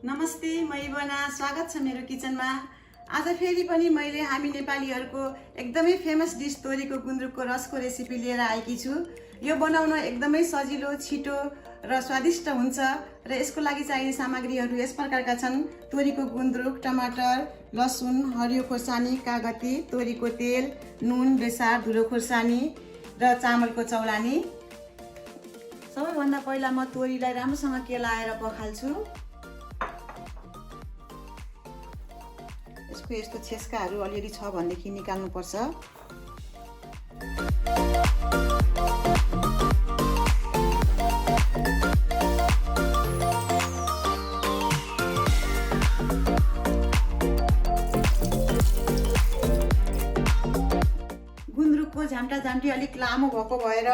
नमस्ते, म इभना, स्वागत छ मेरो किचनमा। आज फेरि पनि मैले हामी नेपालीहरूको एकदमै फेमस डिस तोरीको गुन्द्रुकको रसको रेसिपी लिएर आएकी छु। यो बनाउन एकदमै सजिलो, छिटो र स्वादिष्ट हुन्छ र यसको लागि चाहिने सामग्रीहरू यस प्रकारका छन्: तोरीको गुन्द्रुक, टमाटर, लसुन, हरियो खोर्सानी, कागती, तोरीको तेल, नुन, बेसार, धुलो खोर्सानी र चामलको चौलानी। सबैभन्दा पहिला म तोरीलाई राम्रोसँग केलाएर पखाल्छु। यसको यस्तो छेस्काहरू अलिअलि छ भनेदेखि निकाल्नुपर्छ। गुन्द्रुकको झाम्टा-झाम्टी अलिक लामो भएको भएर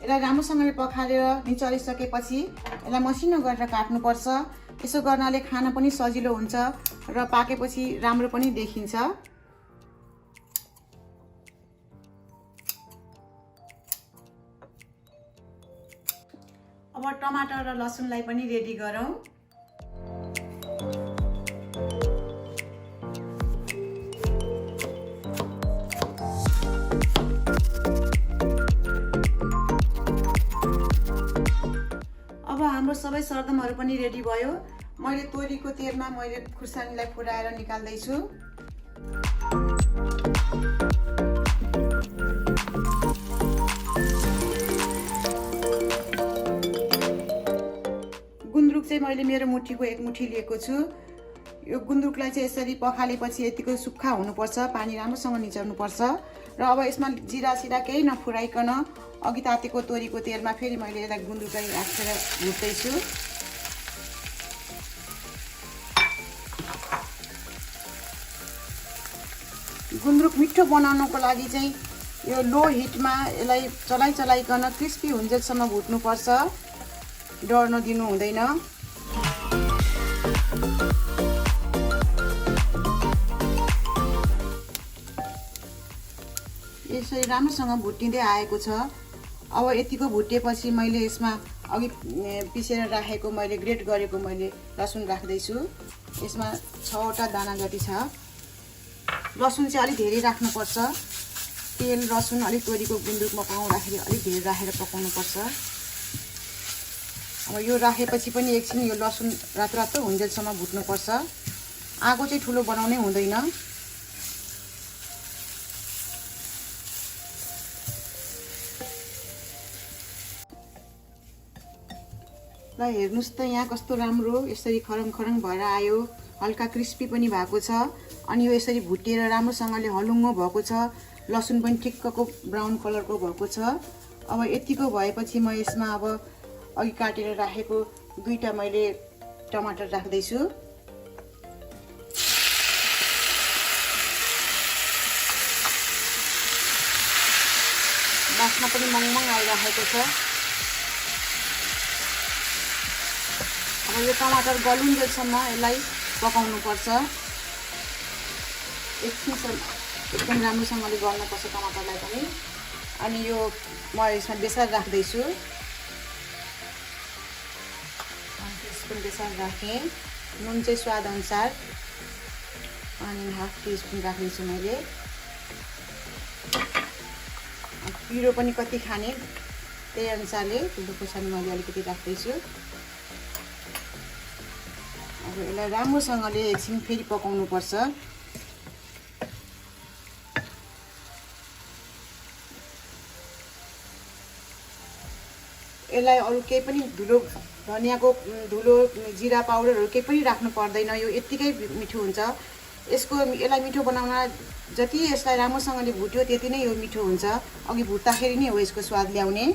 यसलाई राम्रोसँगले पखालेर निचोरिसकेपछि यसलाई मसिनो गरेर काट्नुपर्छ। यसो गर्नाले खान पनि सजिलो हुन्छ र पाकेपछि राम्रो पनि देखिन्छ। अब टमाटर र लसुनलाई पनि रेडी गरौँ। अब हाम्रो सबै सरदमहरू पनि रेडी भयो। मैले तोरीको तेलमा खुर्सानीलाई फुराएर निकाल्दैछु। गुन्द्रुक चाहिँ मैले मेरो मुठीको एक मुठी लिएको छु। यो गुन्द्रुकलाई चाहिँ यसरी पखालेपछि यतिको सुक्खा हुनुपर्छ, पानी राम्रोसँग निचोर्नुपर्छ। र अब यसमा जिरा सिरा केही नफुराइकन अघि तातेको तोरीको तेलमा फेरि मैले यसलाई गुन्द्रुकलाई राखेर भुट्दैछु। गुन्द्रुक मिठो बनाउनको लागि चाहिँ यो लो हिटमा यसलाई चलाइकन क्रिस्पी हुन्जेलसम्म भुट्नुपर्छ, डढ्न दिनु हुँदैन। यसरी राम्रोसँग भुटिँदै आएको छ। अब यतिको भुटेपछि मैले यसमा अघि पिसेर राखेको ग्रेट गरेको लसुन राख्दैछु। यसमा 6वटा दाना जति छ। लसुन चाहिँ अलिक धेरै राख्नुपर्छ। तेल लसुन अलिक तोरीको गुन्द्रुकमा पकाउँदाखेरि अलिक धेरै राखेर पकाउनुपर्छ। अब यो राखेपछि पनि एकछिन यो लसुन रातो हुन्जेलसम्म भुट्नुपर्छ। आगो चाहिँ ठुलो बनाउनै हुँदैन। ल हेर्नुस् त यहाँ कस्तो राम्रो यसरी खरङ खरङ भएर आयो। हल्का क्रिस्पी पनि भएको छ अनि यो यसरी भुटेर राम्रोसँगले हलुङ्गो भएको छ। लसुन पनि ठिक्कको ब्राउन कलरको भएको छ। अब यतिको भएपछि म यसमा अब अघि काटेर राखेको 2टा मैले टमाटर राख्दैछु। बास्ना पनि मङमङ आइरहेको छ। अब यो टमाटर गलुन्जेलसम्म यसलाई पकाउनुपर्छ। एकछिनसम्म एकदम राम्रोसँगले गर्नुपर्छ टमाटरलाई पनि। अनि यो म यसमा बेसार राख्दैछु। 1 टिस्पुन बेसार राखेँ। नुन चाहिँ स्वाद अनुसार अनि 1/2 टिस्पुन राख्दैछु मैले। पिरो पनि कति खाने त्यही अनुसारले धुलो खोर्सानी मैले अलिकति राख्दैछु। अब यसलाई राम्रोसँगले एकछिन फेरि पकाउनुपर्छ। यसलाई अरू केही पनि धुलो धनियाको धुलो जिरा पाउडरहरू केही पनि राख्नु पर्दैन। यो यत्तिकै मिठो हुन्छ। यसलाई मिठो बनाउन जति यसलाई राम्रोसँगले भुट्यो त्यति नै यो मिठो हुन्छ। अघि भुट्दाखेरि नै हो यसको स्वाद ल्याउने।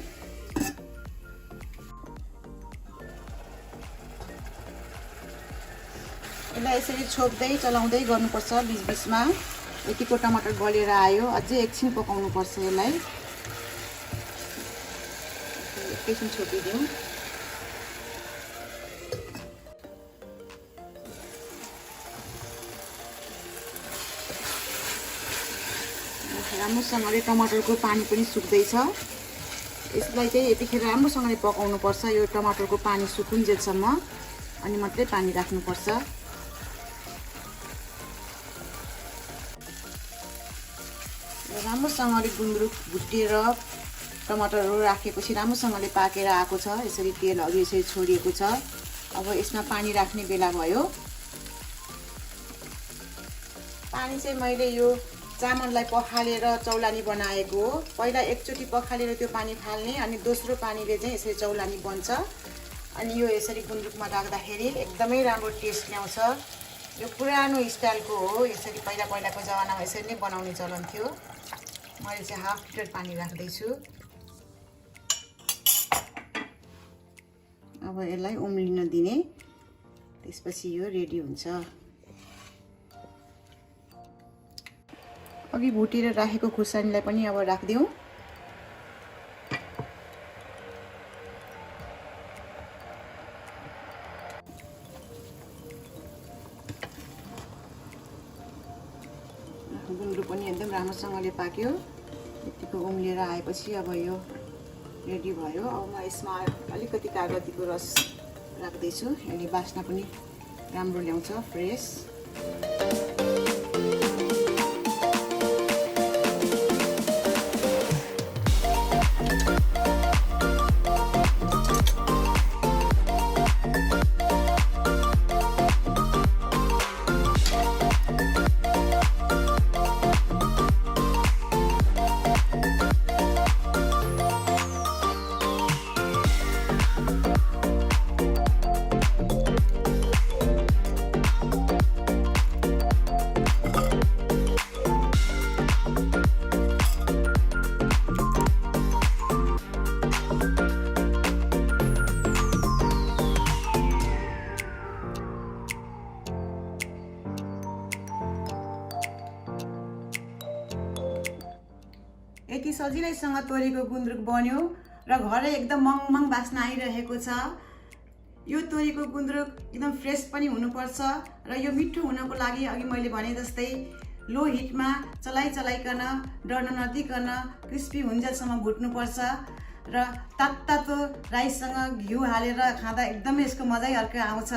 यसलाई यसरी छोप्दै चलाउँदै गर्नुपर्छ बीच-बीचमा। यतिको टमाटर गलेर आयो। अझै एकछिन पकाउनुपर्छ यसलाई। एकैछिन छोपिदिउँ। राम्रोसँगले टमाटरको पानी पनि सुक्दैछ। यसलाई चाहिँ यतिखेर राम्रोसँगले पकाउनुपर्छ, यो टमाटरको पानी सुकुन्जेलसम्म, अनि मात्रै पानी राख्नुपर्छ। राम्रोसँगले गुन्द्रुक भुटेर टमाटरहरू राखेपछि राम्रोसँगले पाकेर आएको छ। यसरी तेलहरू यसरी छोडिएको छ। अब यसमा पानी राख्ने बेला भयो। पानी चाहिँ मैले यो चामललाई पखालेर चौलानी बनाएको हो। पहिला एकचोटि पखालेर त्यो पानी फाल्ने, अनि दोस्रो पानीले चाहिँ यसरी चौलानी बन्छ। अनि यो यसरी गुन्द्रुकमा राख्दाखेरि एकदमै राम्रो टेस्ट ल्याउँछ। यो पुरानो स्टाइलको हो। यसरी पहिलाको जमानामा यसरी नै बनाउने चलन थियो। मैले चाहिँ हाफ लिटर पानी राख्दैछु। अब यसलाई उम्लिन दिने, त्यसपछि यो रेडी हुन्छ। अघि भुटेर राखेको खुर्सानीलाई पनि अब राखिदिउँ। गुन्द्रुक पनि एकदम राम्रोसँगले पाक्यो। यतिको उम्लिएर आएपछि अब यो रेडी भयो। अब म यसमा अलिकति कागतीको रस राख्दैछु। यसले बास्ना पनि राम्रो ल्याउँछ, फ्रेस। यति सजिलैसँग तोरीको गुन्द्रुक बन्यो र घरै एकदम मङमङ बास्ना आइरहेको छ। यो तोरीको गुन्द्रुक एकदम फ्रेस पनि हुनुपर्छ र यो मिठो हुनको लागि अघि मैले भने जस्तै लो हिटमा चलाइकन डढ्न नदिकन क्रिस्पी हुन्जेलसम्म भुट्नुपर्छ र तातो राइससँग घिउ हालेर खाँदा एकदमै यसको मजै अर्कै आउँछ।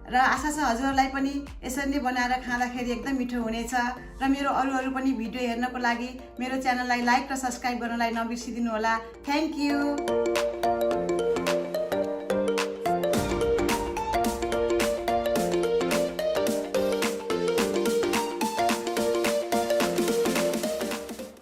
र आशा छ हजुरहरूलाई पनि यसरी नै बनाएर खाँदाखेरि एकदम मिठो हुनेछ। र मेरो अरू पनि भिडियो हेर्नको लागि मेरो च्यानललाई लाइक र सब्स्क्राइब गर्नलाई नबिर्सिदिनु होला। Thank you.